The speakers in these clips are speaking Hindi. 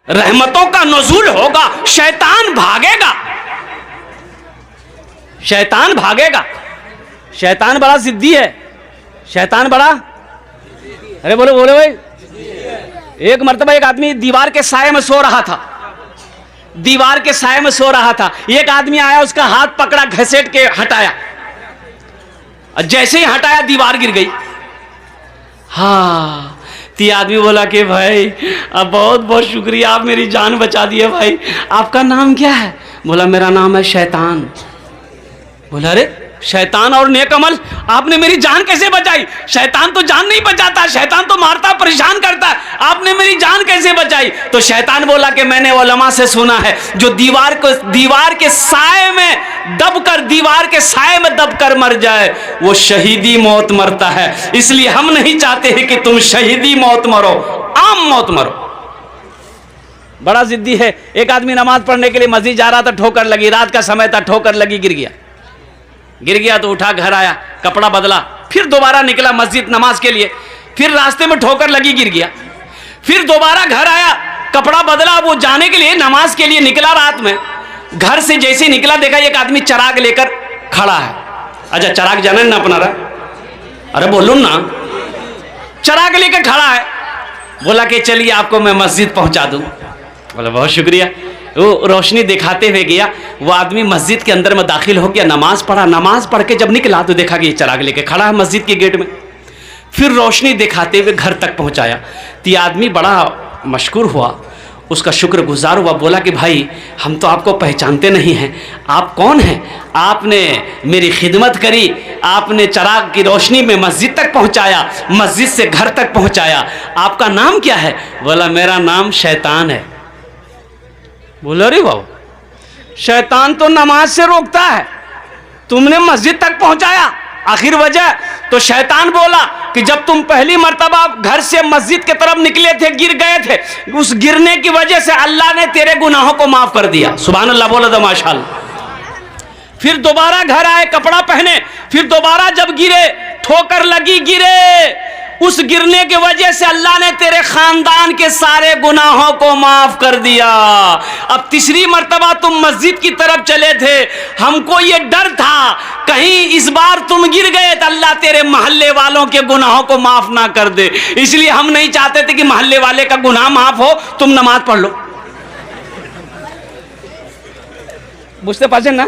रहमतों का नुज़ूल होगा, शैतान भागेगा, शैतान भागेगा। शैतान बड़ा जिद्दी है, शैतान बड़ा, अरे बोलो बोलो भाई। एक मर्तबा एक आदमी दीवार के साये में सो रहा था, दीवार के साये में सो रहा था। एक आदमी आया, उसका हाथ पकड़ा, घसीट के हटाया, और जैसे ही हटाया दीवार गिर गई। हाँ, तो आदमी बोला कि भाई अब बहुत बहुत शुक्रिया, आप मेरी जान बचा दिए भाई। आपका नाम क्या है? बोला मेरा नाम है शैतान। बोला अरे शैतान और नेक अमल, आपने मेरी जान कैसे बचाई? शैतान तो जान नहीं बचाता, शैतान तो मारता परेशान करता है, आपने मेरी जान कैसे बचाई? तो शैतान बोला कि मैंने उलमा से सुना है, जो दीवार के साए में दबकर, दीवार के साए में दबकर मर जाए वो शहीदी मौत मरता है। इसलिए हम नहीं चाहते हैं कि तुम शहीदी मौत मरो, आम मौत मरो। बड़ा जिद्दी है। एक आदमी नमाज पढ़ने के लिए मस्जिद जा रहा था, ठोकर लगी, रात का समय था, ठोकर लगी, गिर गया। गिर गया तो उठा, घर आया, कपड़ा बदला, फिर दोबारा निकला मस्जिद नमाज के लिए, फिर रास्ते में ठोकर लगी, गिर गया, फिर दोबारा घर आया, कपड़ा बदला, वो जाने के लिए, नमाज के लिए निकला। रात में घर से जैसे निकला, देखा एक आदमी चराग लेकर खड़ा है। अच्छा चराग जाने ना अपना रहा, अरे बोलूं ना, चराग लेकर खड़ा है। बोला कि चलिए आपको मैं मस्जिद पहुंचा दूं। बोला बहुत शुक्रिया। वो रोशनी दिखाते हुए गया, वो आदमी मस्जिद के अंदर में दाखिल हो गया, नमाज पढ़ा। नमाज पढ़ के जब निकला तो देखा कि ये चराग लेके खड़ा है मस्जिद के गेट में। फिर रोशनी दिखाते हुए घर तक पहुंचाया। तो ये आदमी बड़ा मशकूर हुआ, उसका शुक्रगुजार हुआ। बोला कि भाई हम तो आपको पहचानते नहीं हैं, आप कौन हैं? आपने मेरी खिदमत करी, आपने चराग की रोशनी में मस्जिद तक पहुंचाया, मस्जिद से घर तक पहुंचाया। आपका नाम क्या है? बोला मेरा नाम शैतान है। बोला अरे बाबा, शैतान तो नमाज से रोकता है, तुमने मस्जिद तक पहुंचाया, आखिर वजह? तो शैतान बोला कि जब तुम पहली मर्तबा घर से मस्जिद की तरफ निकले थे, गिर गए थे, उस गिरने की वजह से अल्लाह ने तेरे गुनाहों को माफ कर दिया। सुभान अल्लाह, बोला तो माशाअल्लाह। फिर दोबारा घर आए, कपड़ा पहने, फिर दोबारा जब गिरे, ठोकर लगी, गिरे, उस गिरने की वजह से अल्लाह ने तेरे खानदान के सारे गुनाहों को माफ कर दिया। अब तीसरी मर्तबा तुम मस्जिद की तरफ चले थे, हमको ये डर था कहीं इस बार तुम गिर गए तो अल्लाह तेरे मोहल्ले वालों के गुनाहों को माफ ना कर दे, इसलिए हम नहीं चाहते थे कि मोहल्ले वाले का गुनाह माफ हो, तुम नमाज पढ़ लो। बुझते पाचन ना,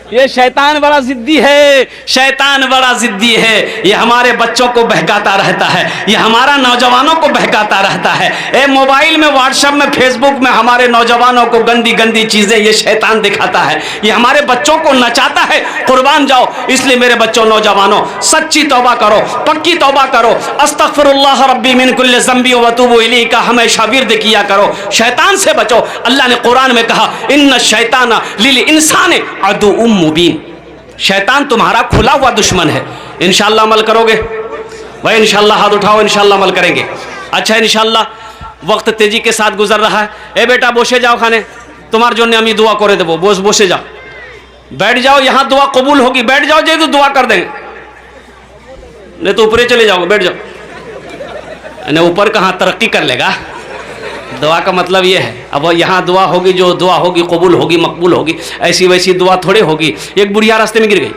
ये शैतान बड़ा जिद्दी है, शैतान बड़ा जिद्दी है। ये हमारे बच्चों को बहकाता रहता है, ये हमारा नौजवानों को बहकाता रहता है। ए मोबाइल में, व्हाट्सएप में, फेसबुक में हमारे नौजवानों को गंदी गंदी चीजें ये शैतान दिखाता है, ये हमारे बच्चों को नचाता है। कुर्बान जाओ। इसलिए मेरे बच्चों, नौजवानों, सच्ची तौबा करो, पक्की तौबा करो। अस्तगफिरुल्लाह रब्बी मिन कुल्लि ज़ंबी व अतूबु इलैहि का हमेशा विर्द किया करो। शैतान से बचो। अल्लाह ने कुरान में कहा, इन्ना शैतान लिल इंसानि अदुउम मुबीन, शैतान तुम्हारा खुला हुआ दुश्मन है। इंशाअल्लाह अमल करोगे भाई? इंशाअल्लाह हाथ उठाओ, इंशाअल्लाह अमल करेंगे। अच्छा इंशाअल्लाह। वक्त तेजी के साथ गुजर रहा है। ए बेटा बोसे जाओ खाने, तुम्हार जो अमी दुआ करे देवो, बोसे जाओ, बैठ जाओ, यहाँ दुआ कबूल होगी। बैठ जाओ, जो तो दुआ कर देंगे, नहीं तो ऊपर चले जाओगे, बैठ जाओ। नहीं ऊपर कहाँ तरक्की कर लेगा, दुआ का मतलब ये है। अब यहाँ दुआ होगी, जो दुआ होगी कबूल होगी, मकबूल होगी, ऐसी वैसी दुआ थोड़े होगी। एक बुढ़िया रास्ते में गिर गई,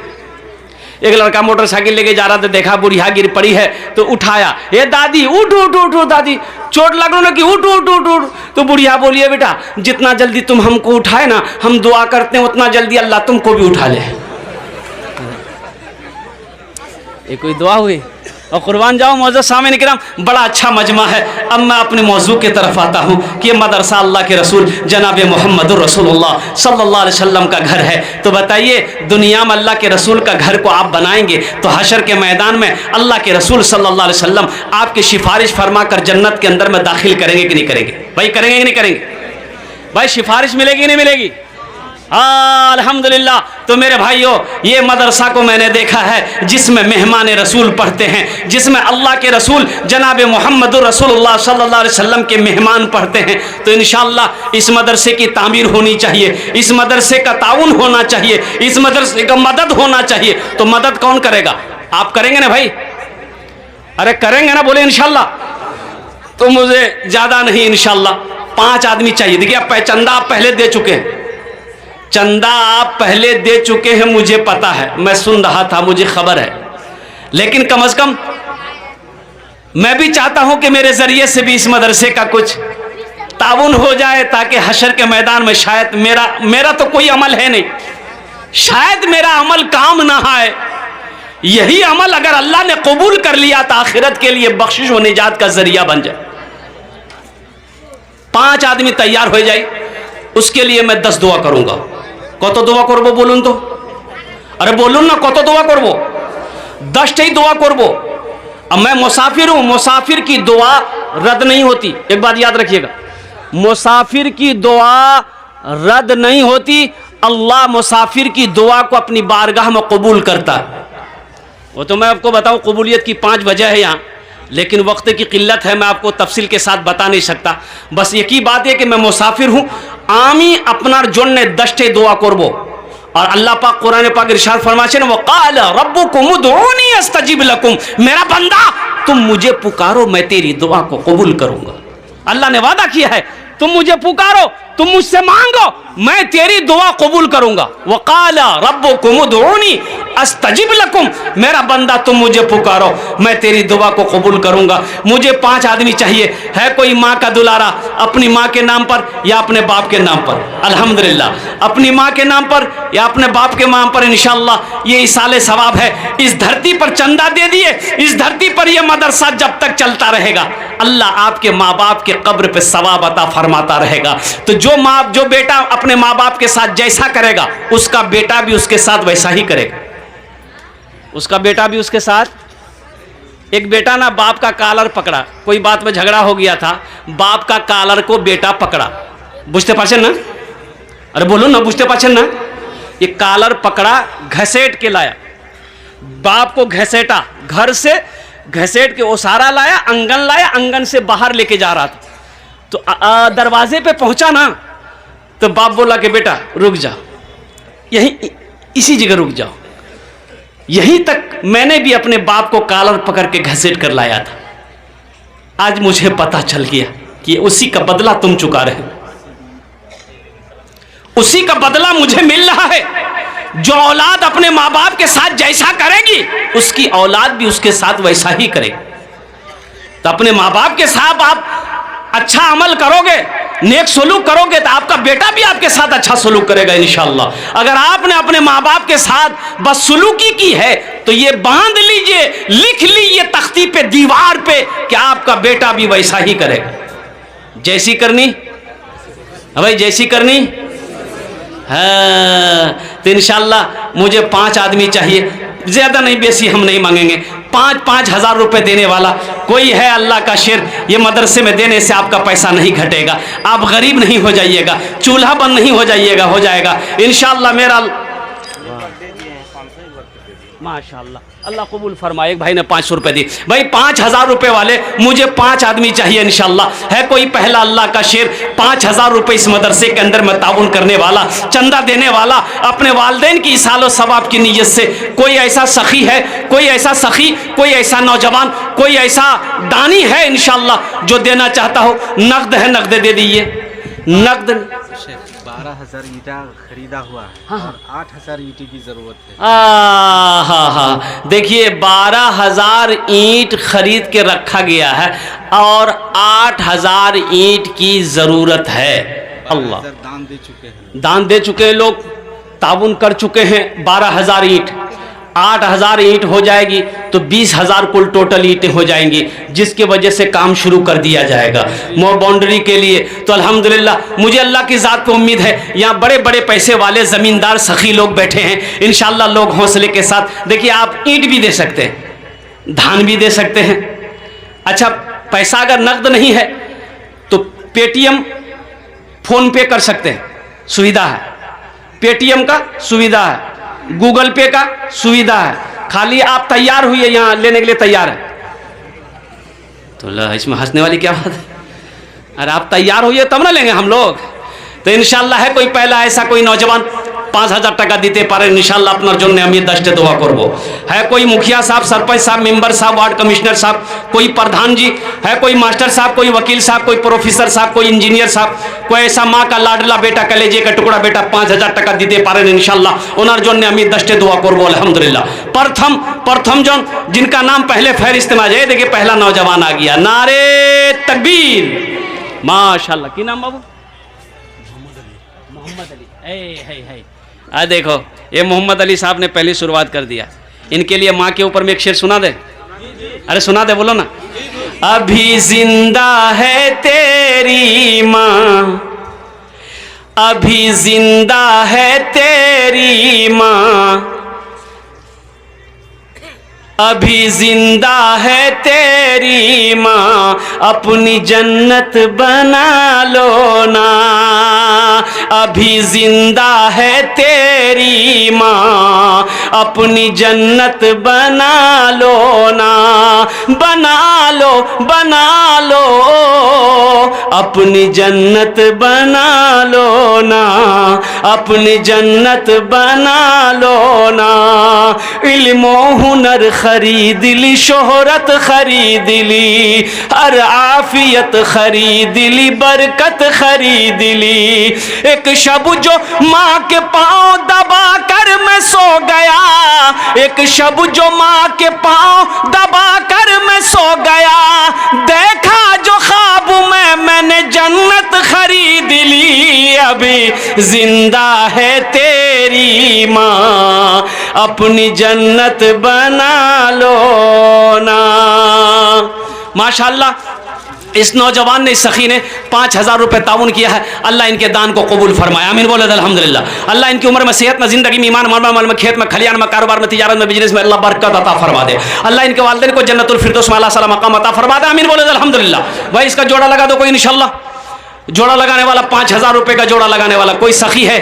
एक लड़का मोटरसाइकिल लेके जा रहा था, देखा बुढ़िया गिर पड़ी है तो उठाया, ये दादी उठ उठ उठ उठ, दादी चोट लग रहा कि उठ उठ उठ उठ। तो बुढ़िया बोलिए बेटा जितना जल्दी तुम हमको उठाए ना, हम दुआ करते हैं उतना जल्दी अल्लाह तुमको भी उठा ले। ये कोई दुआ हुई? और कुर्बान जाओ मौजूद सामने किराम, बड़ा अच्छा मजमा है। अब मैं अपने मौजू की तरफ आता हूँ कि मदरसा अल्लाह के रसूल जनाब मोहम्मद रसूलुल्लाह सल्लल्लाहु अलैहि वसल्लम का घर है। तो बताइए, दुनिया में अल्लाह के रसूल का घर को आप बनाएंगे तो हशर के मैदान में अल्लाह के रसूल सल्लल्लाहु अलैहि वसल्लम आपकी सिफारिश फरमा कर जन्नत के अंदर में दाखिल करेंगे कि नहीं करेंगे? भाई करेंगे कि नहीं करेंगे? भाई सिफारिश मिलेगी कि नहीं मिलेगी? अल्हम्दुलिल्लाह। तो मेरे भाइयों, ये मदरसा को मैंने देखा है जिसमें मेहमान रसूल पढ़ते हैं, जिसमें अल्लाह के रसूल जनाब मोहम्मद रसूलुल्लाह सल्लल्लाहु अलैहि वसल्लम के मेहमान पढ़ते हैं। तो इंशाअल्लाह इस मदरसे की तामीर होनी चाहिए, इस मदरसे का ताउन होना चाहिए, इस मदरसे का मदद होना चाहिए। तो मदद कौन करेगा? आप करेंगे ना भाई? अरे करेंगे ना? बोले इंशाअल्लाह। तो मुझे ज़्यादा नहीं, इंशाअल्लाह 5 आदमी चाहिए। देखिए आप चंदा आप पहले दे चुके हैं, चंदा आप पहले दे चुके हैं, मुझे पता है, मैं सुन रहा था, मुझे खबर है, लेकिन कम से कम मैं भी चाहता हूं कि मेरे जरिए से भी इस मदरसे का कुछ ताउन हो जाए, ताकि हशर के मैदान में शायद मेरा तो कोई अमल है नहीं, शायद मेरा अमल काम ना आए, यही अमल अगर अल्लाह ने कबूल कर लिया तो आखिरत के लिए बख्शिश व निजात का जरिया बन जाए। 5 आदमी तैयार हो जाए, उसके लिए मैं 10 दुआ करूंगा। कत दुआ करबो बोलून तो, अरे बोलून ना, कत दुआ करबो? 10टी दुआ करबो। अब मैं मुसाफिर हूं, मुसाफिर की दुआ रद्द नहीं होती, एक बात याद रखिएगा, मुसाफिर की दुआ रद्द नहीं होती। अल्लाह मुसाफिर की दुआ को अपनी बारगाह में कबूल करता है। वो तो मैं आपको बताऊं, कबूलियत की 5 वजह है यहाँ, लेकिन वक्त की किल्लत है, मैं आपको तफसील के साथ बता नहीं सकता। बस एक ही बात है कि मैं मुसाफिर हूँ, आमी अपनार जोन्ने 10टे दुआ करबो। और अल्लाह पाक कुरान पाक इरशाद फरमाते हैं, वक़ाल रब्बुकुम उदऊनी अस्तजिब लकुम, मेरा बंदा तुम मुझे पुकारो, मैं तेरी दुआ को कबूल करूंगा। अल्लाह ने वादा किया है, तुम मुझे पुकारो, तुम मुझसे मांगो, मैं तेरी दुआ कबूल करूंगा। वक़ाल रब्बुकुम उदऊनी अस्तजिब लकुम, मेरा बंदा तुम मुझे पुकारो, मैं तेरी दुआ को कबूल करूंगा। मुझे 5 आदमी चाहिए। है कोई माँ का दुलारा अपनी माँ के नाम पर या अपने बाप के नाम पर? अल्हम्दुलिल्लाह, अपनी माँ के नाम पर या अपने बाप के नाम पर इंशाअल्लाह ये इसाले सवाब है। इस धरती पर चंदा दे दिए, इस धरती पर यह मदरसा जब तक चलता रहेगा, अल्लाह आपके माँ बाप के कब्र पे सवाब अता फरमाता रहेगा। तो जो बेटा अपने माँ बाप के साथ जैसा करेगा, उसका बेटा भी उसके साथ वैसा ही करेगा, उसका बेटा भी उसके साथ। एक बेटा ना बाप का कॉलर पकड़ा, कोई बात में झगड़ा हो गया था, बाप का कॉलर को बेटा पकड़ा, बुझते पाचन ना, अरे बोलो ना, बुझते पाचन ना, ये कॉलर पकड़ा, घसेट के लाया, बाप को घसेटा, घर से घसेट के ओसारा लाया, आंगन से बाहर लेके जा रहा था। तो दरवाजे पे पहुंचा ना, तो बाप बोला कि बेटा रुक जाओ, यही इसी जगह रुक जाओ। यहीं तक मैंने भी अपने बाप को कॉलर पकड़ के घसीट कर लाया था। आज मुझे पता चल गया कि उसी का बदला तुम चुका रहे हो, उसी का बदला मुझे मिल रहा है। जो औलाद अपने माँ बाप के साथ जैसा करेगी, उसकी औलाद भी उसके साथ वैसा ही करेगी। तो अपने माँ बाप के साथ आप अच्छा अमल करोगे, नेक सलूक करोगे, तो आपका बेटा भी आपके साथ अच्छा सलूक करेगा इंशाअल्लाह। अगर आपने अपने माँ बाप के साथ बदसलूकी की है, तो ये बांध लीजिए, लिख लीजिए तख्ती पे, दीवार पे, कि आपका बेटा भी वैसा ही करेगा। जैसी करनी भाई, जैसी करनी। हाँ, तो इंशाअल्लाह मुझे 5 आदमी चाहिए, ज्यादा नहीं, बेसी हम नहीं मांगेंगे। 5-5 हज़ार रुपए देने वाला कोई है? अल्लाह का शेर, ये मदरसे में देने से आपका पैसा नहीं घटेगा, आप गरीब नहीं हो जाइएगा, चूल्हा बंद नहीं हो जाइएगा, हो जाएगा इंशाअल्लाह। मेरा माशाअल्लाह, अल्लाह कबूल फरमाए। एक भाई ने 500 रुपए दिए, भाई 5000 रुपए वाले, मुझे 5 आदमी चाहिए इंशाअल्लाह। है कोई पहला? अल्लाह का शेर, 5000 रुपए इस मदरसे के अंदर में ताउन करने वाला, चंदा देने वाला, अपने वालिदैन की इसालो सवाब की नीयत से। कोई ऐसा सखी है, कोई ऐसा सखी, कोई ऐसा नौजवान, कोई ऐसा दानी है इंशाअल्लाह जो देना चाहता हो? नकद है, नकद दे दीजिए, नकद। 12,000 ईटा खरीदा हुआ है। हाँ, और 8,000 ईंट की जरूरत है। हाँ, देखिए 12,000 ईंट खरीद के रखा गया है और 8,000 ईंट की जरूरत है। अल्लाह, दान दे चुके हैं, दान दे चुके हैं लोग, ताउन कर चुके हैं। 12,000 ईंट, 8,000 ईंट हो जाएगी तो 20,000 कुल टोटल ईंटें हो जाएंगी, जिसके वजह से काम शुरू कर दिया जाएगा बाउंड्री के लिए। तो अल्हम्दुलिल्लाह, मुझे अल्लाह की ज़ात पे उम्मीद है, यहाँ बड़े बड़े पैसे वाले ज़मींदार सखी लोग बैठे हैं इंशाअल्लाह। लोग हौसले के साथ, देखिए आप ईंट भी दे सकते हैं, धान भी दे सकते हैं। अच्छा, पैसा अगर नकद नहीं है तो पेटीएम, फोन पे कर सकते हैं, सुविधा है। पेटीएम का सुविधा है, गूगल पे का सुविधा है। खाली आप तैयार हुई यहाँ लेने के लिए तैयार है तो इसमें हंसने वाली क्या बात है? अरे आप तैयार होइए तब ना लेंगे हम लोग। तो इंशाअल्लाह है कोई पहला ऐसा कोई नौजवान 5000 টাকা দিতে পারেন ইনশাআল্লাহ আপনার জন্য আমি 10टे दुआ করব। है कोई मुखिया साहब, सरपंच साहब, मेंबर साहब, वार्ड कमिश्नर साहब, कोई प्रधान जी है, कोई मास्टर साहब, कोई वकील साहब, कोई प्रोफेसर साहब, कोई इंजीनियर साहब, कोई ऐसा माँ का लाडला बेटा, कलेजे का टुकड़ा बेटा 5000 টাকা দিতে পারেন ইনশাআল্লাহ ওনার জন্য আমি 10टे दुआ করব अल्हम्दुलिल्लाह। प्रथम जन जिनका नाम पहले फहरिस्त में आ जाए, देखिए पहला नौजवान आ गया, नारे तकबीर, माशाल्लाह। की नाम बाबू? मोहम्मद अली। है देखो ये मोहम्मद अली साहब ने पहली शुरुआत कर दिया। इनके लिए माँ के ऊपर में एक शेर सुना दे। अरे सुना दे, बोलो ना। अभी जिंदा है तेरी माँ, अभी जिंदा है तेरी माँ, अभी जिंदा है तेरी माँ, अपनी जन्नत बना लो ना। अभी जिंदा है तेरी माँ, अपनी जन्नत बना लो ना। बना लो अपनी जन्नत बना लो ना, अपनी जन्नत बना लो ना। इल्म हुनर खरीद ली, शोहरत खरीद ली, हर आफियत खरीद ली, बरकत खरीद ली। एक शब जो माँ के पाँव दबा कर मैं सो गया, एक शब जो माँ के पाँव दबा कर मैं सो गया, देखा जो ख्वाब में मैंने जन्नत खरीद ली। अभी जिंदा है तेरी माँ, अपनी जन्नत बना लो ना। माशाअल्लाह इस नौजवान ने, इस सखी ने 5000 रुपये ताउन किया है। अल्लाह इनके दान को कबूल फरमाए, आमीन बोले अल्हम्दुलिल्लाह। अल्लाह इनकी उम्र में, सेहत में, जिंदगी में, ईमान में, खेत में, खलियान में, कारोबार में, तिजारत में, बिजनेस में अल्लाह बरकत अता फरमा दे। अल्लाह इनके वालिदैन को जन्नतुल फिरदौस में अल्लाह सलाम मकाम अता फरमा दे, आमीन बोले अल्हम्दुलिल्लाह। भाई इसका जोड़ा लगा दो कोई इंशाअल्लाह। जोड़ा लगाने वाला 5000 रुपये का जोड़ा लगाने वाला कोई सखी है?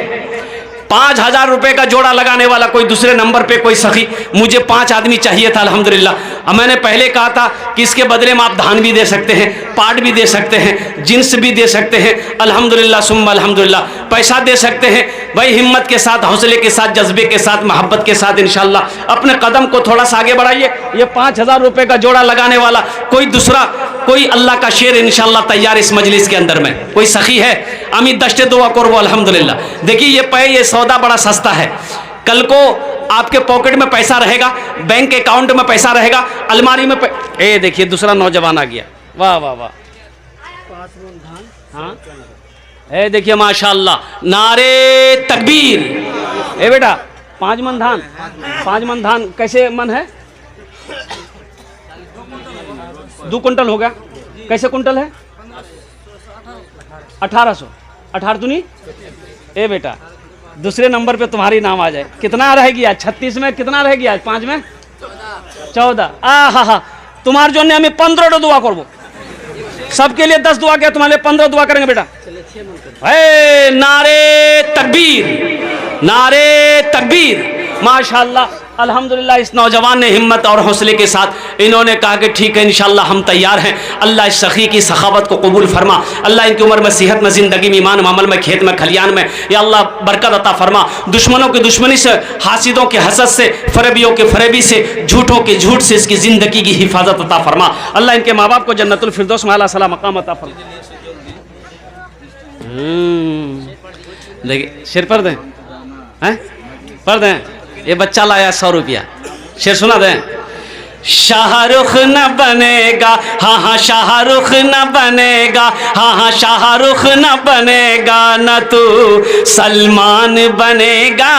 5000 रुपये का जोड़ा लगाने वाला कोई दूसरे नंबर पे कोई सखी? मुझे 5 आदमी चाहिए था अल्हम्दुलिल्लाह। मैंने पहले कहा था कि इसके बदले में आप धान भी दे सकते हैं, पाट भी दे सकते हैं, जिन्स भी दे सकते हैं, अल्हम्दुलिल्लाह सुम्मा अल्हम्दुलिल्लाह। पैसा दे सकते हैं भाई, हिम्मत के साथ, हौसले के साथ, जज्बे के साथ, मोहब्बत के साथ इंशाअल्लाह अपने कदम को थोड़ा सा आगे बढ़ाइए। ये 5000 रुपये का जोड़ा लगाने वाला कोई दूसरा, कोई अल्लाह का शेर इंशाअल्लाह तैयार इस मजलिस के अंदर में कोई सखी है? আমি 10टे दुआ করব अल्हम्दुलिल्लाह। देखिए ये सौदा बड़ा सस्ता है। कल को आपके पॉकेट में पैसा रहेगा, बैंक अकाउंट में पैसा रहेगा, अलमारी में ए देखिए दूसरा नौजवान आ गया, वाह वाह वाह। 5 मन धान, हाँ ए देखिए माशाअल्लाह, नारे तकबीर। ए बेटा 5 मन धान, 5 मन धान कैसे मन है? 2 कुंटल होगा। कैसे कुंटल है? 1800। 18 दूनी ए बेटा दूसरे नंबर पे तुम्हारी नाम आ जाए। कितना रहेगी आज? 36 में कितना रहेगी आज? 5 में 14। हा तुम्हारे जो हमें 15 दुआ करबो। सबके लिए 10 दुआ किया, तुम्हारे लिए 15 दुआ करेंगे बेटा। नारे तकबीर, नारे तकबीर, माशाअल्लाह अल्हम्दुलिल्लाह। इस नौजवान ने हिम्मत और हौसले के साथ इन्होंने कहा कि ठीक है इंशाअल्लाह हम तैयार हैं। अल्लाह इस सखी की सखावत को कबूल फरमा। अल्लाह इनकी उम्र में, सेहत में, ज़िंदगी में, ईमान में, अमल में, खेत में, खलियान में या अल्लाह बरकत अता फरमा। दुश्मनों की दुश्मनी से, हासिदों के हसद से, फरेबियों के फरेबी से, झूठों के झूठ से इसकी ज़िंदगी की हिफाजत अता फरमा। अल्लाह इनके माँ बाप को जन्नतुल फिरदौस में अल्लाह सलाम मकाम अता फरमा। देखिए शेर पढ़ दें, हैं पढ़ दें। ये बच्चा लाया 100 रुपया, शेर सुना दें। शाहरुख न बनेगा, हाँ शाहरुख न बनेगा, हाँ शाहरुख न बनेगा, न तू सलमान बनेगा,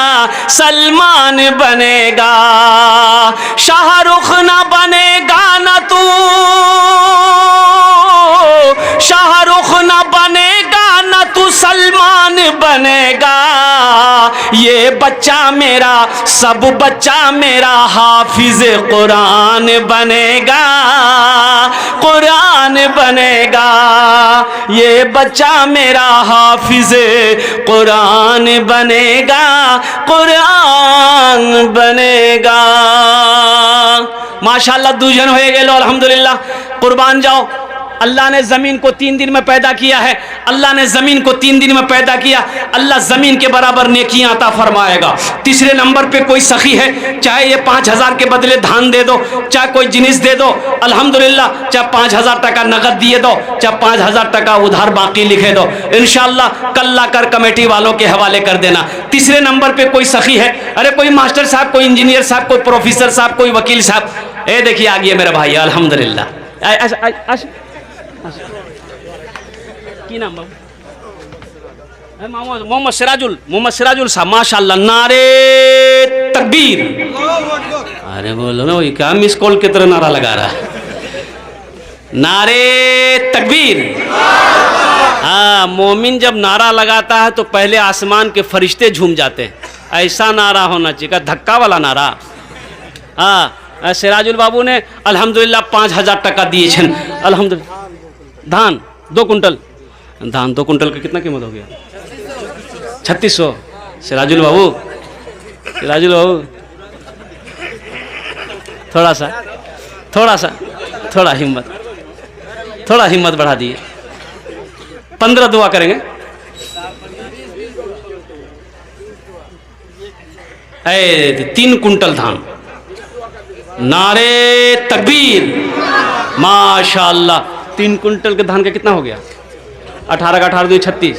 सलमान बनेगा। शाहरुख न बनेगा, न तू शाहरुख न बनेगा, न तू सलमान बनेगा। ये बच्चा मेरा, सब बच्चा मेरा हाफिज कुरान बनेगा, कुरान बनेगा। ये बच्चा मेरा हाफिज कुरान बनेगा, कुरान बनेगा। माशाअल्लाह 2 जन हो गए अल्हम्दुलिल्लाह। कुर्बान जाओ अल्लाह ने ज़मीन को 3 दिन में पैदा किया है, अल्लाह ने ज़मीन को 3 दिन में पैदा किया, अल्लाह ज़मीन के बराबर नेकियां अता फरमाएगा। तीसरे नंबर पे कोई सखी है, चाहे ये 5000 के बदले धान दे दो, चाहे कोई जिनिस दे दो, अल्हम्दुलिल्लाह, चाहे 5000 टका नगद दिए दो, चाहे 5000 टका उधार बाकी लिखे दो, इंशाअल्लाह कल लाकर कमेटी वालों के हवाले कर देना। तीसरे नंबर पे कोई सखी है, अरे कोई मास्टर साहब, कोई इंजीनियर साहब, कोई प्रोफेसर साहब, कोई वकील साहब, ए देखिए आ गया मेरा भाई, अल्हम्दुलिल्लाह। की नाम बाबू? मोहम्मद सिराजुल साहब, माशाअल्लाह, नारे तकबीर। अरे बोलो ना, वही क्या मिस कॉल की तरह नारा लगा रहा है, नारे तकबीर। हाँ, मोमिन जब नारा लगाता है तो पहले आसमान के फरिश्ते झूम जाते हैं, ऐसा नारा होना चाहिए, धक्का वाला नारा। हाँ, सिराजुल बाबू ने अल्हम्दुलिल्लाह 5000 टका दिए छन, अल्हम्दुलिल्लाह। धान 2 कुंटल, धान 2 कुंटल का कितना कीमत हो गया? 3600। सिराजुल बाबू, सिराजुल बाबू, थोड़ा हिम्मत बढ़ा दिए, 15 दुआ करेंगे। 3 कुंटल धान, नारे तकबीर, माशाअल्लाह। 3 कुंटल के धान का कितना हो गया? 18 का 18 36,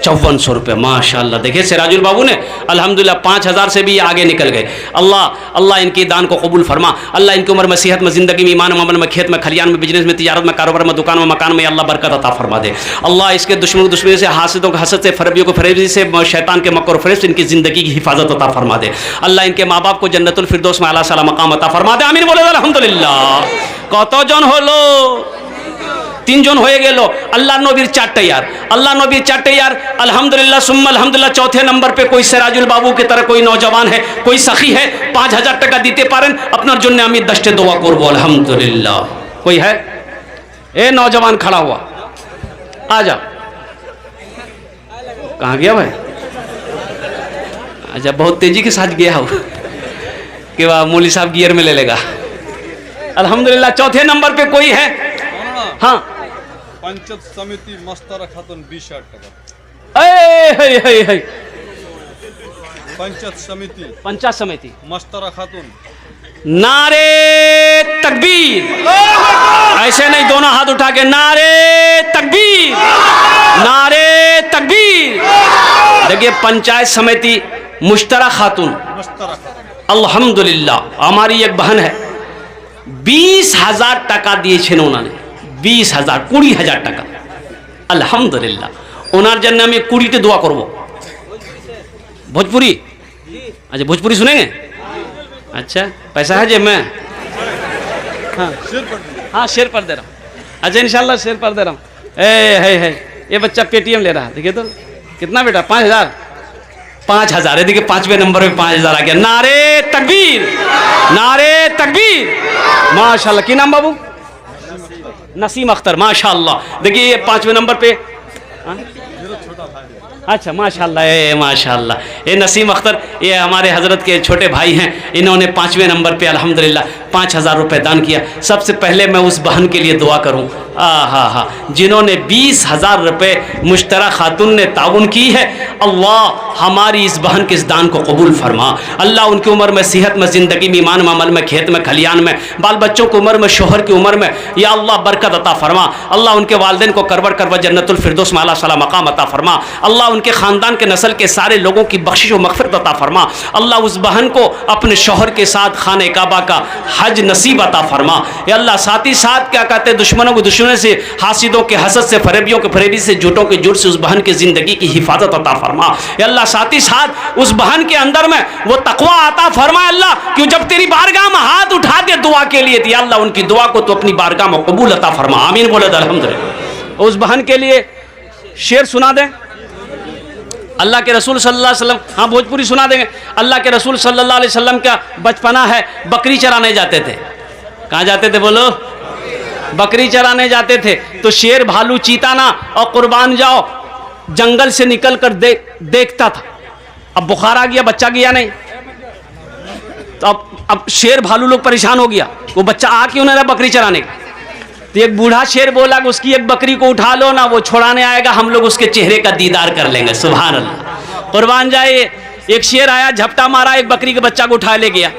5400 रुपये, माशाअल्लाह। देखिए सिराजुल बाबू ने अल्हम्दुलिल्लाह 5000 से भी आगे निकल गए। अल्लाह इनकी दान को कबूल फरमा, अल्लाह इनकी उम्र में, सेहत में, ज़िंदगी में, ईमान में, अमल में, खेत में, खलियान में, बिजनेस में, तिजारत में, कारोबार में, दुकान में, मकान में, अल्लाह बरकत अता फरमा दे। अल्लाह इसके दुश्मनी से, हासिदों के हसद से, फरेबियों को फरेबी से, शैतान के मकर फरेब से इनकी ज़िंदगी की हिफाजत अता फरमा दे। अल्लाह इनके माँ बाप को जन्नतुल फिरदौस में आला साला मकाम अता फरमा दे। आमीन बोले अल्हम्दुलिल्लाह। कत जन हलो? 3 जन हो गेलो। अल्लाह नबीर 4 तैयार, अल्लाह नबीर 4 तैयार, अल्हम्दुलिल्लाह सुम्मा अल्हम्दुलिल्लाह। चौथे नंबर पे कोई सिराजुल बाबू की तरह कोई नौजवान है, कोई सखी है, 5000 टका दीते पारें अपना जुन्ने अमी दस्ते दुआ करबो, अल्हम्दुलिल्लाह। कोई है? ए नौजवान खड़ा हुआ, आ जा। कहाँ गया भाई? अच्छा, बहुत तेजी के साथ गया हो कि वाह, मौली साहब गियर में ले लेगा, अल्हम्दुलिल्लाह। चौथे नंबर पे कोई है? हाँ, पंचायत समिति मस्तरा खातून 20,000 टका। पंचायत समिति मस्तरा खातून, नारे तकबीर। ऐसे नहीं, दोनों हाथ उठा के नारे तकबीर, नारे तकबीर। देखिए पंचायत समिति मुश्तरा खातून, अल्हम्दुलिल्लाह। हमारी एक बहन है, 20,000 टका दिए छे उन्होंने, 20,000 20,000 टका, अल्हम्दुलिल्लाह। ओनार जन्ना में कुड़ी के दुआ करबो। भोजपुरी, अच्छा भोजपुरी सुनेंगे? अच्छा, पैसा है जेब में? हाँ, शेर पर दे रहा हूँ। अच्छा इंशाल्लाह शेर पर दे रहा हूँ। है ये बच्चा पेटीएम ले रहा है, देखिए तो कितना बेटा? 5,000, 5,000 है। देखिए 5वें नंबर पे 5,000 आ गया। नारे तकबीर, नारे तकबीर, माशाल्लाह। की नाम बाबू? नसीम अख्तर, माशाल्लाह। देखिए ये 5वें नंबर पे, अच्छा माशाल्लाह, माशाल्लाह। ये नसीम अख्तर, ये हमारे हज़रत के छोटे भाई हैं, इन्होंने 5वें नंबर पे अल्हम्दुलिल्लाह 5,000 रुपये दान किया। सबसे पहले मैं उस बहन के लिए दुआ करूं, हा, जिन्होंने 20,000 रुपये मुश्तरा खातून ने ताउन की है। अल्लाह हमारी इस बहन के इस दान को कबूल फरमा। अल्लाह उनकी उम्र में, सेहत में, ज़िंदगी में, ईमान में, अमल में, खेत में, खलियान में, बाल बच्चों की उम्र में, शोहर की उम्र में, या अल्लाह बरकत अता फरमा। अल्लाह उनके वालिदैन को करबर जन्नतुल फिरदौस में आला साला मकाम अता फरमा। अल्लाह उनके ख़ानदान के नस्ल के सारे लोगों की बख्शिश व मग़फ़िरत अता फरमा। अल्लाह उस बहन को अपने शोहर के साथ खाने काबा का हज नसीब अता फरमा। या अल्लाह साथ ही साथ क्या कहते हैं, दुश्मनों को दुश्मन से, हासिदों के हसद से, फरेबियों के फरेबी से, झूठों के झूठ से उस बहन की ज़िंदगी की हिफाजत अता फरमा। या अल्लाह साथ ही साथ उस बहन के अंदर में वो तक़वा अता फरमा। अल्लाह क्यों जब तेरी बारगाह में हाथ उठा दे दुआ के लिए, या अल्लाह उनकी दुआ को तो अपनी बारगाह में कबूल अता फरमा। आमीन बोले अल्हम्दुलिल्लाह। उस बहन के लिए शेर सुना दें। अल्लाह के रसूल सल्लल्लाहु अलैहि वसल्लम, हाँ भोजपुरी सुना देंगे। अल्लाह के रसूल सल्लल्लाहु अलैहि वसल्लम का बचपना है, बकरी चराने जाते थे। कहाँ जाते थे बोलो? बकरी चराने जाते थे। तो शेर, भालू, चीता ना और कुर्बान जाओ जंगल से निकल कर देखता था। अब बुखार आ गया, बच्चा गया नहीं, तो अब शेर भालू लोग परेशान हो गया। वो बच्चा आ क्यों नहीं रहा बकरी चराने का? तो एक बूढ़ा शेर बोला कि उसकी एक बकरी को उठा लो ना, वो छुड़ाने आएगा, हम लोग उसके चेहरे का दीदार कर लेंगे। सुभान अल्लाह, कुर्बान जाए। एक शेर आया, झपटा मारा, एक बकरी के बच्चा को उठा ले गया।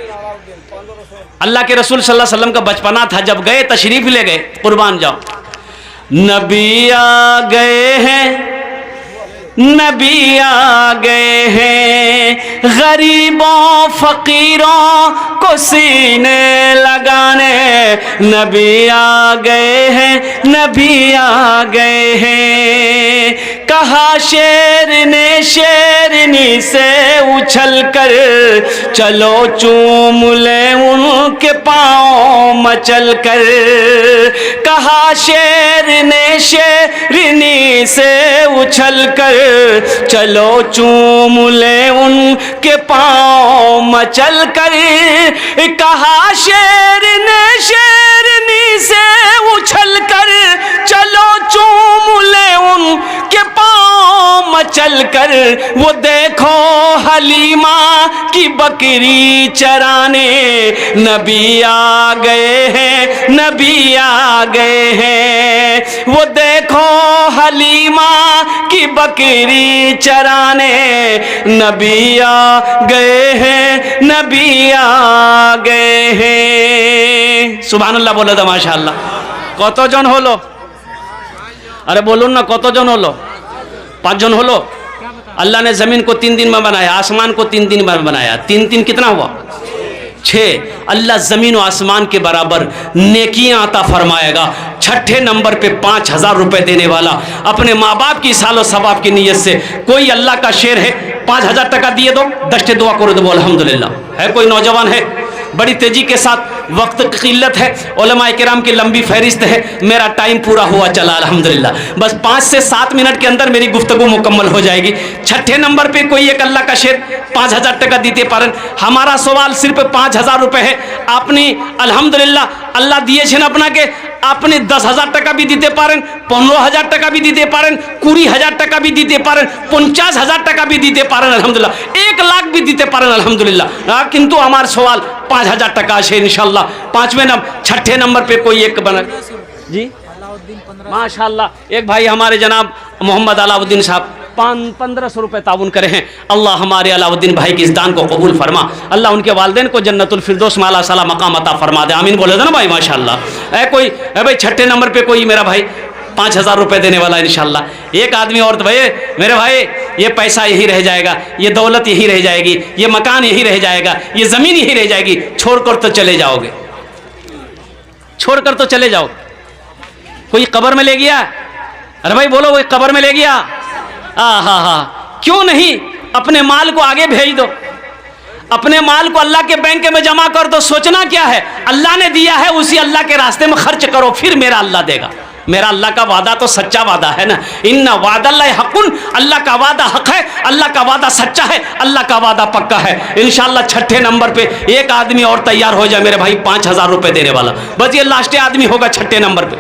अल्लाह के रसूल सल्लल्लाहु अलैहि वसल्लम का बचपना था, जब गए तशरीफ ले गए, कुर्बान जाओ। नबी आ गए हैं, नबी आ गए हैं, गरीबों फकीरों को सीने लगाने। नबी आ गए हैं, नबी आ गए हैं। कहा शेर ने शेरनी से उछल कर, चलो चूम ले उनके पाँव मचल कर। कहा शेर ने शेरनी से उछल कर, चलो चूम ले उनके पाँव मचल कर। कहा शेर ने शेरनी से उछल कर, चलो चूम ले उनके पाँव मचल कर। वो देखो हलीमा की बकरी चराने, नबी आ गए हैं, नबी आ गए हैं। वो देखो हलीमा की बकरी चराने, नबी आ गए हैं, नबी आ गए हैं। सुभान अल्लाह बोलो तो माशाअल्लाह। কতজন হলো? अरे बोलो ना, কতজন হলো? 5 जन হলো। अल्लाह ने ज़मीन को 3 दिन में बनाया, आसमान को 3 दिन में बनाया। 3 3 कितना हुआ? 6। अल्लाह ज़मीन और आसमान के बराबर नेकियां अता फरमाएगा। 6ठे नंबर पे 5000 रुपये देने वाला, अपने माँ बाप की सालो सवाब की नीयत से। कोई अल्लाह का शेर है, 5000 टका दिए दो, 10 दुआ करो दो, अल्हम्दुलिल्लाह। है कोई नौजवान है, बड़ी तेजी के साथ, वक्त की किल्लत है, उलमा किराम की लंबी फहरिस्त है, मेरा टाइम पूरा हुआ चला अल्हम्दुलिल्लाह। बस 5 से 7 मिनट के अंदर मेरी गुफ्तगू मुकम्मल हो जाएगी। 6ठे नंबर पे कोई एक अल्लाह का शेर 5000 टका दीते पारें। हमारा सवाल सिर्फ 5000 रुपये है। आपने अल्हम्दुलिल्लाह अल्लाह दिए छेन अपना के, আপনি 10,000 টাকা भी দিতে পারেন, 15,000 টাকা भी দিতে পারেন, 20,000 টাকা भी দিতে পারেন, 50,000 টাকা भी দিতে পারেন আলহামদুলিল্লাহ, 1 লাখ भी দিতে পারেন আলহামদুলিল্লাহ। কিন্তু আমার সওয়াল 5,000 টাকা আছে इंशाल्लाह। 5वें नंबर 6ठे नंबर पे कोई एक बना जी माशाल्लाह। एक भाई हमारे जनाब मोहम्मद अलाउद्दीन साहब 1500 रुपये ताउन करे हैं। अल्लाह हमारे अलाउद्दीन भाई की इस दान को कबूल फरमा। अल्लाह उनके वालिदैन को जन्नतुल फिरदौस में आला साला मकाम अता फरमा दे। आमीन बोले ना भाई माशाल्लाह। भाई 6ठे नंबर पे कोई मेरा भाई 5000 रुपये देने वाला इंशाल्लाह। एक आदमी और, तो भाई मेरे भाई ये पैसा यही रह जाएगा, ये दौलत यही रह जाएगी, ये मकान यही रह जाएगा, ये ज़मीन यही रह जाएगी, छोड़कर तो चले जाओगे, छोड़कर तो चले जाओ। कोई कब्र में ले गया? अरे भाई बोलो, कोई कब्र में ले गया? हा, क्यों नहीं अपने माल को आगे भेज दो, अपने माल को अल्लाह के बैंक में जमा कर दो। सोचना क्या है, अल्लाह ने दिया है, उसी अल्लाह के रास्ते में खर्च करो, फिर मेरा अल्लाह देगा। मेरा अल्लाह का वादा तो सच्चा वादा है ना, इन्ना वादल्लाहि हक़्क़ुन, अल्लाह का वादा हक है, अल्लाह का वादा सच्चा है, अल्लाह का वादा पक्का है इंशाल्लाह। 6ठे नंबर पे एक आदमी और तैयार हो जाए मेरे भाई 5000 रुपये देने वाला, बस ये लास्ट आदमी होगा 6ठे नंबर पे।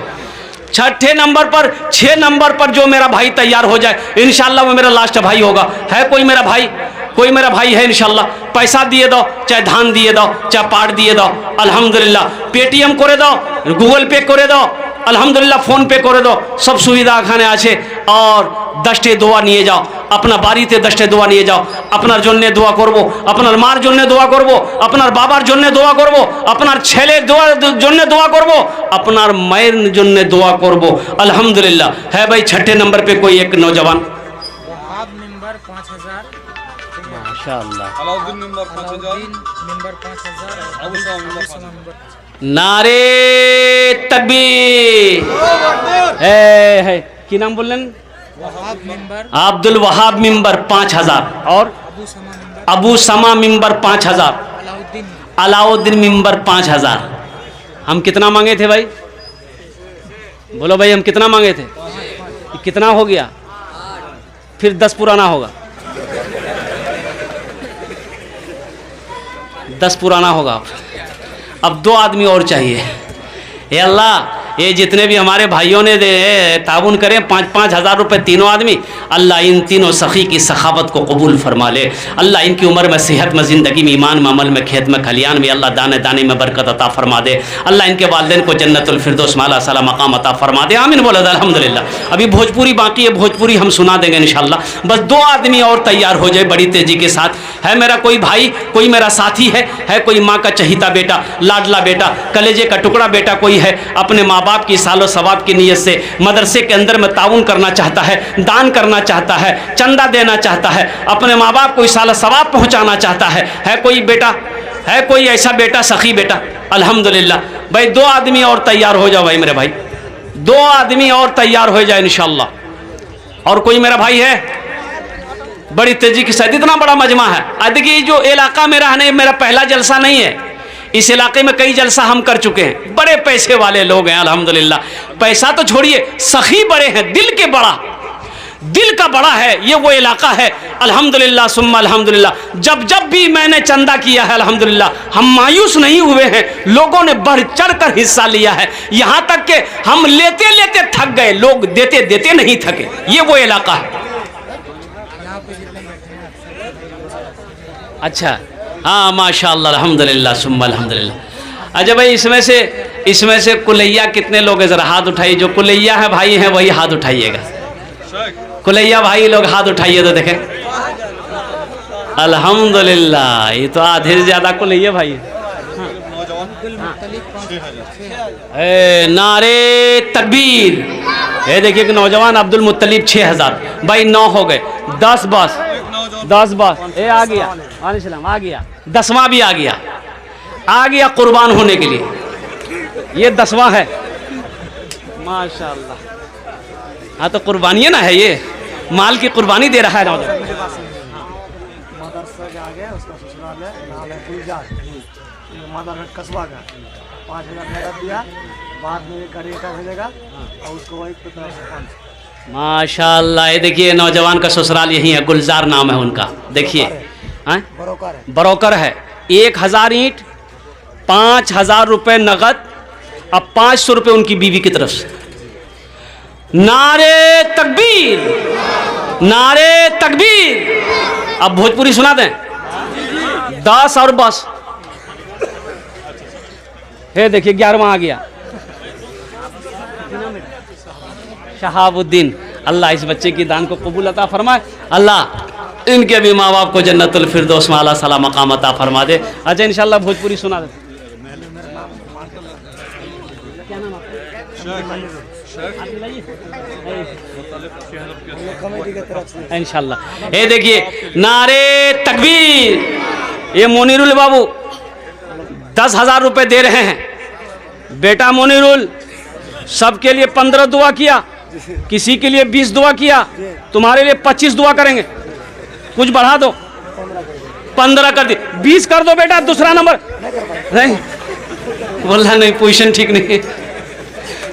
6ठे नंबर पर 6 नंबर पर जो मेरा भाई तैयार हो जाए इंशाल्लाह वो मेरा लास्ट भाई होगा। है कोई मेरा भाई? कोई मेरा भाई है इंशाल्लाह? पैसा दिए दो, चाहे धान दिए दो, चाहे पाट दिए दो, अल्हम्दुलिल्लाह। पेटीएम करे दो, गूगल पे करे दो, अल्हम्दुलिल्लाह फोन पे करे दो, सब सुविधा खाने आछे। और 10ठे দোয়া নিয়ে যাও, আপনার বাড়িতে 10ठे দোয়া নিয়ে যাও। আপনার জন্য দোয়া করব, আপনার মার জন্য দোয়া করব, আপনার বাবার জন্য দোয়া করব, আপনার ছেলের জন্য দোয়া করব, আপনার মায়ের জন্য দোয়া করব अल्हम्दुलिल्लाह। है भाई 6ठे नंबर पे कोई एक नौजवान? वहाब मेंबर 5000, माशाअल्लाह। अलाउद्दीन मेंबर 5000, अलाउद्दीन मेंबर 5000, अबू समा मेंबर 5000। मेंबर 5000। नारे तकबीर। है কি নাম বললেন? वहाब मेंबर, अब्दुल वहाब मिंबर 5000 और अबू समा मेंबर, अबू समा मिंबर 5000, अलाउद्दीन अलाउद्दीन मिंबर 5000। हम कितना मांगे थे भाई? बोलो भाई हम कितना मांगे थे? कितना हो गया? फिर 10 पुराना होगा, 10 पुराना होगा। अब 2 आदमी और चाहिए। ए अल्लाह ये जितने भी हमारे भाइयों ने ताउन करें 5-5 हज़ार रुपये तीनों आदमी, अल्लाह इन तीनों सखी की सखावत को कबूल फरमा ले। अल्लाह इनकी उम्र में, सेहत में, ज़िंदगी में, ईमान में, अमल में, खेत में, खलियान में अल्लाह दाने दाने में बरकत अता फरमा दे। अल्लाह इनके वालिदैन को जन्नतुल फिरदौस माला साला मकाम अता फरमा दे। आमीन बोला अल्हम्दुलिल्लाह। अभी भोजपुरी बाकी है, भोजपुरी हम सुना देंगे इंशाअल्लाह। बस 2 आदमी और तैयार हो जाए बड़ी तेज़ी के साथ। है मेरा कोई भाई, कोई मेरा साथी है कोई माँ का चहीता बेटा, लाडला बेटा, कलेजे का टुकड़ा बेटा कोई है, अपने माँ बाप की सालो सवाब की नीयत से मदरसे के अंदर में ताउन करना चाहता है, दान करना चाहता है, चंदा देना चाहता है, अपने माँ बाप को सालो सवाब पहुँचाना चाहता है कोई बेटा, है कोई ऐसा बेटा, सखी बेटा? अल्हम्दुलिल्लाह। भाई 2 आदमी और तैयार हो जाओ भाई मेरे भाई, 2 आदमी और तैयार हो जाए इंशाअल्लाह। और कोई मेरा भाई है? बड़ी तेजी के साथ, इतना बड़ा मजमा है। देखिए जो इलाका मेरा है, मेरा पहला जलसा नहीं है। इस इलाके में कई जलसा हम कर चुके हैं। बड़े पैसे वाले लोग हैं अल्हम्दुलिल्लाह। पैसा तो छोड़िए, सखी बड़े हैं, दिल के बड़ा, दिल का बड़ा है ये वो इलाका है अल्हम्दुलिल्लाह सुम्मा अल्हम्दुलिल्लाह। जब जब भी मैंने चंदा किया है अल्हम्दुलिल्लाह, हम मायूस नहीं हुए हैं, लोगों ने बढ़ चढ़ कर हिस्सा लिया है। यहाँ तक कि हम लेते लेते थक गए, लोग देते देते नहीं थके। ये वो इलाका है। अच्छा, हाँ माशाअल्लाह अल्हम्दुलिल्लाह सुम्मा अल्हम्दुलिल्लाह। अच्छा भाई, इसमें से कुलैया कितने लोग हैं? ज़रा हाथ उठाइए। जो कुलैया है भाई हैं वही हाथ उठाइएगा। कुलैया भाई लोग हाथ उठाइए तो देखें। अल्हम्दुलिल्लाह, ये तो आधे से ज़्यादा कुलैया भाई है। नारे तकबीर। ये देखिए कि नौजवान अब्दुल मुत्तलिब 6000 भाई 9 हो गए। 10 बस 10 बस। ये आ गया, वालेकुम आ गया। 10वां भी आ गया कुर्बान होने के लिए। ये 10वां है माशाअल्लाह। हाँ तो कुर्बानी है ना, है ये माल की कुर्बानी दे रहा है नौजवान। कस्बा का 5000 दिया, बाद में करेगा भेजेगा और उसको वही माशाअल्लाह। ये देखिए नौजवान का ससुराल यही है, गुलजार नाम है उनका। देखिए बरोकर है। 1000 ईंट, 5000 रुपये नगद, अब 500 रुपये उनकी बीवी की तरफ से। नारे तकबीर, नारे तकबीर। अब भोजपुरी सुना दें। 10 और बस। हे देखिए 11वां आ गया, शहाबुद्दीन। अल्लाह इस बच्चे की दान को कबूल अता फरमाए। अल्लाह इनके भी माँ बाप को जन्नतुल फिरदौस में आला साला मकाम अता फरमा दे। अच्छा इंशाअल्लाह भोजपुरी सुना दे। इंशाअल्लाह। ये देखिए नारे तकबीर। ये मोनिरुल बाबू 10,000 रुपये दे रहे हैं। बेटा मोनिरुल सबके लिए 15 दुआ किया, किसी के लिए 20 दुआ किया, तुम्हारे लिए 25 दुआ करेंगे। कुछ बढ़ा दो, 15 कर दी, 20 कर दो बेटा। दूसरा नंबर नहीं बोला, नहीं पोजीशन ठीक नहीं।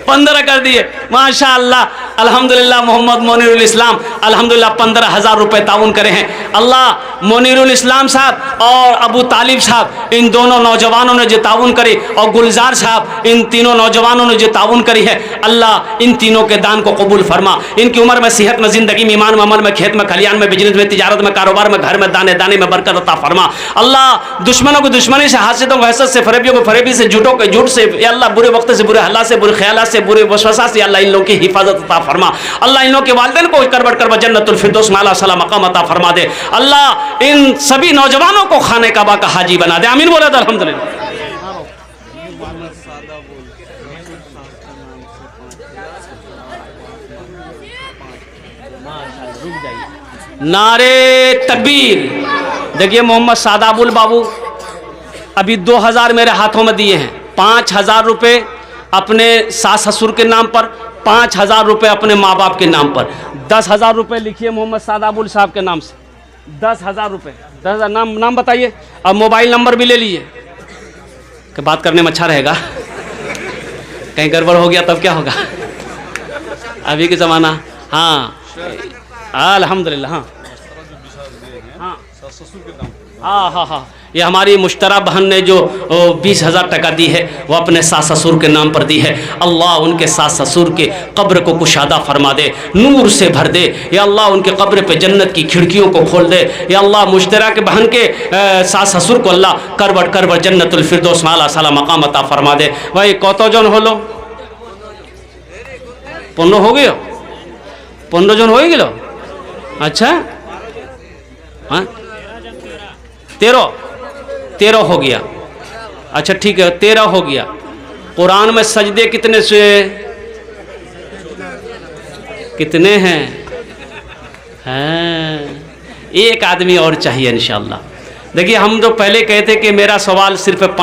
15 कर दिए माशाअल्लाह अल्हम्दुलिल्लाह। मोहम्मद मोनिरुल इस्लाम अल्हम्दुलिल्लाह 15,000 रुपये ताउन करे हैं। अल्लाह मोनिरुल इस्लाम साहब और अबू तालिब साहब इन दोनों नौजवानों ने जो ताउन करी, और गुलजार साहब इन तीनों नौजवानों ने जो ताउन करी है, अल्लाह इन तीनों के दान को कबूल फरमा। इनकी उम्र में, सेहत में, ज़िंदगी में, ईमान में, अमल में, खेत में, खलियान में, बिजनेस में, तिजारत में, कारोबार में, घर में, दाने दाने में बरकत अता फरमा। अल्लाह दुश्मनों को दुश्मनी से, हासिदों को हसद से, फरेबियों को फरेबी से, झूठों को झूठ से, अल्लाह बुरे वक्त से, बुरे हालात से, बुरे ख्यालात से, बुरे वसवसा से अल्लाह इन लोगों की हिफाजत अता फरमा। अल्लाह इन लोगों के वालिदैन को करबट करबट जन्नतुल फिरदौस में आला साला मकाम अता फरमा दे। अल्लाह इन सभी नौजवानों को खाने काबा का हाजी बना दे। आमीन बोला अल्हम्दुलिल्लाह। नारे तकबीर। देखिए मोहम्मद सादाबुल बाबू अभी 2000 मेरे हाथों में दिए हैं। 5000 रुपये अपने सास ससुर के नाम पर, 5000 रुपये अपने माँ बाप के नाम पर। 10,000 रुपये लिखिए मोहम्मद सादाबुल साहब के नाम से। 10,000 रुपये, 10,000 नाम बताइए। अब मोबाइल नंबर भी ले लीजिए कि बात करने में अच्छा रहेगा। कहीं गड़बड़ हो गया तब क्या होगा? अभी के ज़माना। हाँ अल्हम्दुलिल्लाह। हाँ हाँ ससुर के नाम हाँ हाँ हाँ, ये हमारी मुश्तरा बहन ने जो 20,000 टका दी है वो अपने सास ससुर के नाम पर दी है। अल्लाह उनके सास ससुर के कब्र को कुशादा फरमा दे, नूर से भर दे। या अल्लाह उनके कब्र पे जन्नत की खिड़कियों को खोल दे। या अल्लाह मुश्तरा के बहन के सास ससुर को अल्लाह करबट करबट जन्नतुल फिरदौस आला साला मकाम अता फरमा दे। भाई कतजन हलो? 15 हो गए? 15 जन हो गए? अच्छा हाँ 13 हो गया। अच्छा ठीक है 13 हो गया। कुरान में सजदे कितने से कितने हैं? एक आदमी और चाहिए इंशाअल्लाह। देखिए हम जो पहले कहते कि मेरा सवाल सिर्फ 5